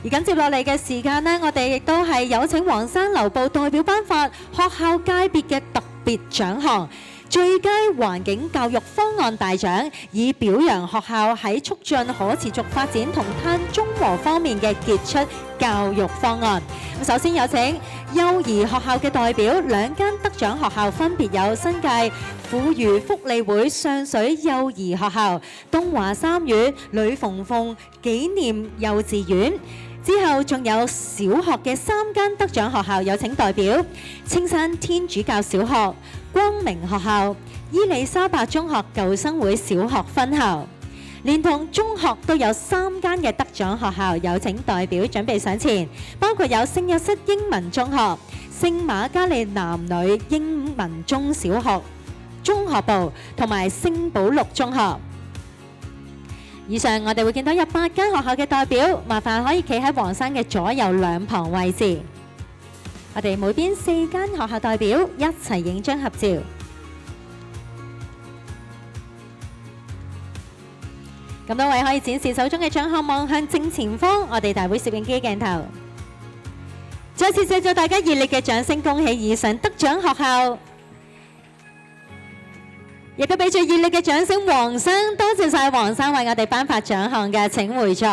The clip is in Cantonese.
而緊接落嚟嘅時間呢，我哋亦都係有請黃山流部代表頒發學校界別嘅特別獎項。最佳環境教育方案大獎，以表揚學校喺促進可持續發展同碳中和方面嘅傑出教育方案。首先有請幼兒學校嘅代表，兩間得獎學校分別有新界婦孺福利會上水幼兒學校、東華三院呂鳳鳳紀念幼稚園。之後仲有小學嘅3間得獎學校，有請代表青山天主教小學、光明學校、伊利沙伯中學舊生會小學分校，連同中學都有3間嘅得獎學校，有請代表準備上前，包括有聖約瑟英文中學、聖瑪加利男女英文中小學中學部同埋聖保祿中學。以上我哋會見到有8間學校嘅代表，麻煩可以企喺黃山嘅左右兩旁位置。我哋每邊4間學校代表一齊影張合照。咁多位可以展示手中嘅獎項，望向正前方，我哋大會攝影機鏡頭。再次謝謝大家熱烈嘅掌聲，恭喜以上得獎學校。亦都俾住熱烈嘅掌聲，黃生，多謝晒黃生為我哋頒發獎項嘅，請回座。